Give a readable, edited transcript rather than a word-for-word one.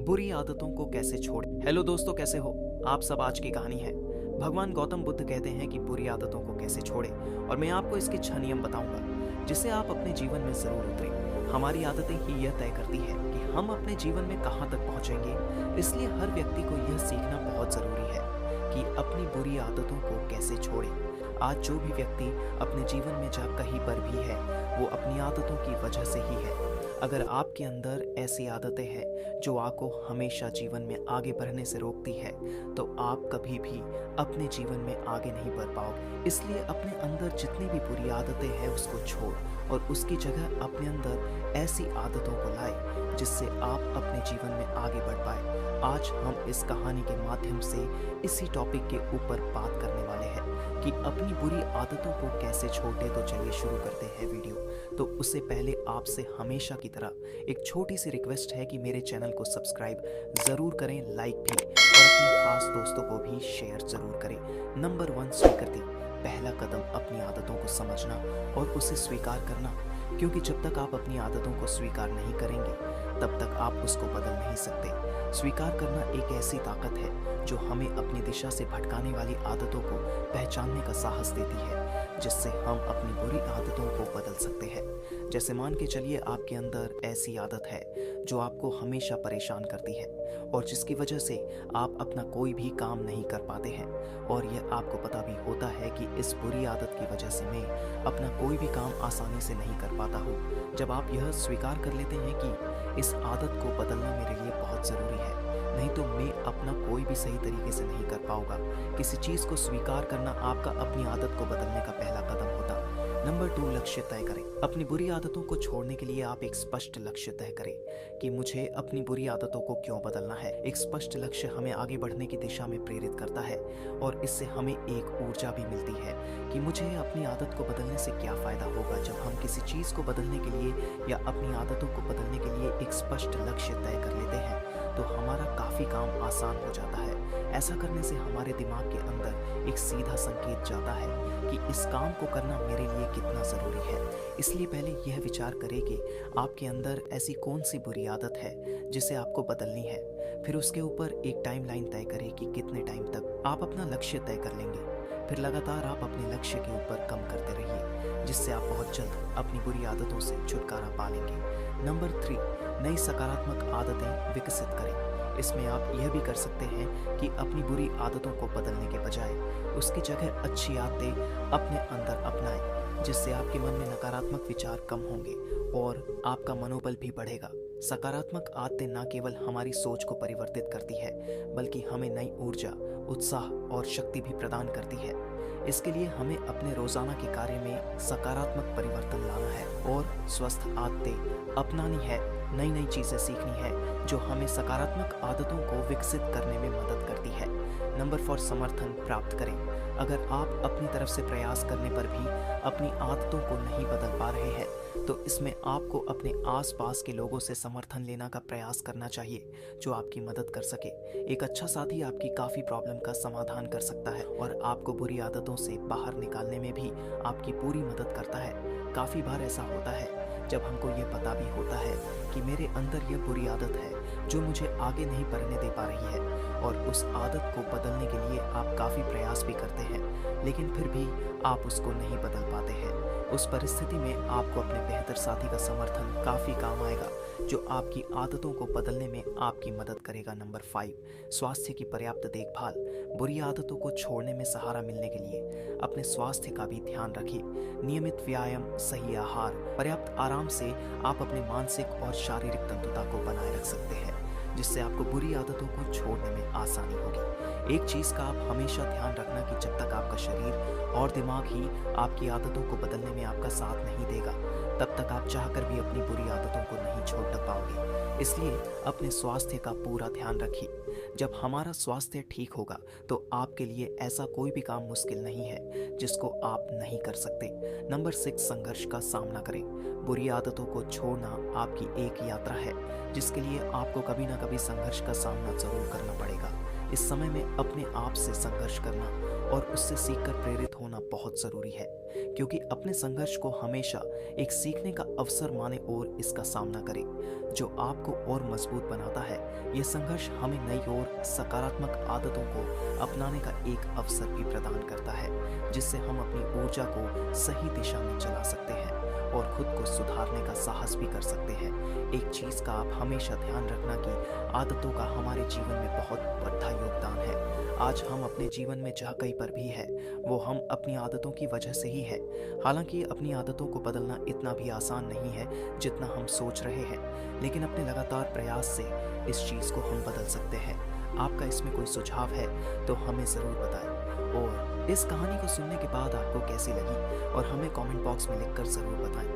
बुरी आदतों को कैसे छोड़ें। हेलो दोस्तों, कैसे हो आप सब। आज की कहानी है भगवान गौतम बुद्ध कहते हैं कि बुरी आदतों को कैसे छोड़ें, और मैं आपको इसके 6 नियम बताऊंगा जिससे आप अपने जीवन में जरूर उतरें। हमारी आदतें ही यह तय करती है कि हम अपने जीवन में कहां तक पहुंचेंगे। इसलिए हर व्यक्ति को यह सीखना बहुत जरूरी है कि अपनी बुरी आदतों को कैसे छोड़ें। आज जो भी व्यक्ति अपने जीवन में जहाँ कहीं पर भी है वो अपनी आदतों की वजह से ही है। अगर आपके अंदर ऐसी आदतें हैं जो आपको हमेशा जीवन में आगे बढ़ने से रोकती है तो आप कभी भी अपने जीवन में आगे नहीं बढ़ पाओगे। इसलिए अपने अंदर जितनी भी बुरी आदतें हैं उसको छोड़ और उसकी जगह अपने अंदर ऐसी आदतों को लाए जिससे आप अपने जीवन में आगे बढ़ पाए। आज हम इस कहानी के माध्यम से इसी टॉपिक के ऊपर बात करने वाले हैं कि अपनी बुरी आदतों को कैसे छोड़े। तो चलिए शुरू करते हैं वीडियो। तो उससे पहले आपसे हमेशा की तरह एक छोटी सी रिक्वेस्ट है कि मेरे चैनल को सब्सक्राइब ज़रूर करें, लाइक भी, और अपने खास दोस्तों को भी शेयर ज़रूर करें। नंबर 1, स्वीकृति। पहला कदम अपनी आदतों को समझना और उसे स्वीकार करना, क्योंकि जब तक आप अपनी आदतों को स्वीकार नहीं करेंगे तब तक आप उसको बदल नहीं सकते। स्वीकार करना एक ऐसी ताकत है जो हमें अपनी दिशा से भटकाने वाली आदतों को पहचानने का साहस देती है, जिससे हम अपनी बुरी आदतों को बदल सकते हैं। जैसे मान के चलिए आपके अंदर ऐसी आदत है जो आपको हमेशा परेशान करती है और जिसकी वजह से आप अपना कोई भी काम नहीं कर पाते हैं, और यह आपको पता भी होता है कि इस बुरी आदत की वजह से मैं अपना कोई भी काम आसानी से नहीं कर पाता हूँ। जब आप यह स्वीकार कर लेते हैं कि इस आदत को बदलना मेरे लिए बहुत ज़रूरी है, नहीं तो मैं अपना कोई भी सही तरीके से नहीं कर पाऊंगा। किसी चीज़ को स्वीकार करना आपका अपनी आदत को बदलने का पहला कदम होता। नंबर 2, लक्ष्य तय करें। अपनी बुरी आदतों को छोड़ने के लिए आप एक स्पष्ट लक्ष्य तय करें कि मुझे अपनी बुरी आदतों को क्यों बदलना है। एक स्पष्ट लक्ष्य हमें आगे बढ़ने की दिशा में प्रेरित करता है और इससे हमें एक ऊर्जा भी मिलती है कि मुझे अपनी आदत को बदलने से क्या फ़ायदा होगा। जब हम किसी चीज़ को बदलने के लिए या अपनी आदतों को बदलने के लिए एक स्पष्ट लक्ष्य तय कर लेते हैं तो हमारा काफ़ी काम आसान हो जाता है। ऐसा करने से हमारे दिमाग के अंदर एक सीधा संकेत जाता है कि इस काम को करना मेरे लिए कितना ज़रूरी है। इसलिए पहले यह विचार करें कि आपके अंदर ऐसी कौन सी बुरी आदत है जिसे आपको बदलनी है। फिर उसके ऊपर एक टाइमलाइन तय करें कि कितने टाइम तक आप अपना लक्ष्य तय कर लेंगे। फिर लगातार आप अपने लक्ष्य के ऊपर कम करते रहिए, जिससे आप बहुत जल्द अपनी बुरी आदतों से छुटकारा पा लेंगे। नंबर 3, नई सकारात्मक आदतें विकसित करें। इसमें आप यह भी कर सकते हैं कि अपनी बुरी आदतों को बदलने के बजाय उसकी जगह अच्छी आदतें अपने अंदर अपनाएं, जिससे आपके मन में नकारात्मक विचार कम होंगे और आपका मनोबल भी बढ़ेगा। सकारात्मक आदतें न केवल हमारी सोच को परिवर्तित करती है बल्कि हमें नई ऊर्जा, उत्साह और शक्ति भी प्रदान करती है। इसके लिए हमें अपने रोजाना के कार्य में सकारात्मक परिवर्तन लाना है और स्वस्थ आदतें अपनानी है। नई नई चीज़ें सीखनी है जो हमें सकारात्मक आदतों को विकसित करने में मदद करती है। नंबर 4, समर्थन प्राप्त करें। अगर आप अपनी तरफ से प्रयास करने पर भी अपनी आदतों को नहीं बदल पा रहे हैं तो इसमें आपको अपने आसपास के लोगों से समर्थन लेना का प्रयास करना चाहिए जो आपकी मदद कर सके। एक अच्छा साथी आपकी काफ़ी प्रॉब्लम का समाधान कर सकता है और आपको बुरी आदतों से बाहर निकालने में भी आपकी पूरी मदद करता है। काफ़ी बार ऐसा होता है जब हमको ये पता भी होता है कि मेरे अंदर यह बुरी आदत है जो मुझे आगे नहीं बढ़ने दे पा रही है, और उस आदत को बदलने के लिए आप काफ़ी प्रयास भी करते हैं लेकिन फिर भी आप उसको नहीं बदल पाते हैं। उस परिस्थिति में आपको अपने बेहतर साथी का समर्थन काफ़ी काम आएगा जो आपकी आदतों को बदलने में आपकी मदद करेगा। नंबर 5, स्वास्थ्य की पर्याप्त देखभाल। बुरी आदतों को छोड़ने में सहारा मिलने के लिए अपने स्वास्थ्य का भी ध्यान रखिए। नियमित व्यायाम, सही आहार, पर्याप्त आराम से आप अपने मानसिक और शारीरिक तंतुता को बनाए रख सकते हैं, जिससे आपको बुरी आदतों को छोड़ने में आसानी होगी। एक चीज़ का आप हमेशा ध्यान रखना कि जब तक आपका शरीर और दिमाग ही आपकी आदतों को बदलने में आपका साथ नहीं देगा तब तक आप चाहकर भी अपनी बुरी आदतों को नहीं छोड़ पाओगे। इसलिए अपने स्वास्थ्य का पूरा ध्यान रखिए। जब हमारा स्वास्थ्य ठीक होगा तो आपके लिए ऐसा कोई भी काम मुश्किल नहीं है जिसको आप नहीं कर सकते। नंबर 6, संघर्ष का सामना करें। बुरी आदतों को छोड़ना आपकी एक यात्रा है जिसके लिए आपको कभी ना कभी संघर्ष का सामना जरूर करना पड़ेगा। इस समय में अपने आप से संघर्ष करना और उससे सीखकर प्रेरित होना बहुत ज़रूरी है, क्योंकि अपने संघर्ष को हमेशा एक सीखने का अवसर माने और इसका सामना करें, जो आपको और मजबूत बनाता है। यह संघर्ष हमें नई और सकारात्मक आदतों को अपनाने का एक अवसर भी प्रदान करता है, जिससे हम अपनी ऊर्जा को सही दिशा में चला सकते हैं और खुद को सुधारने का साहस भी कर सकते हैं। एक चीज़ का आप हमेशा ध्यान रखना कि आदतों का हमारे जीवन में बहुत बड़ा योगदान है। आज हम अपने जीवन में जहाँ कहीं पर भी है वो हम अपनी आदतों की वजह से ही है। हालांकि अपनी आदतों को बदलना इतना भी आसान नहीं है जितना हम सोच रहे हैं, लेकिन अपने लगातार प्रयास से इस चीज़ को हम बदल सकते हैं। आपका इसमें कोई सुझाव है तो हमें ज़रूर बताएं, और इस कहानी को सुनने के बाद आपको कैसी लगी और हमें कमेंट बॉक्स में लिखकर ज़रूर बताएं।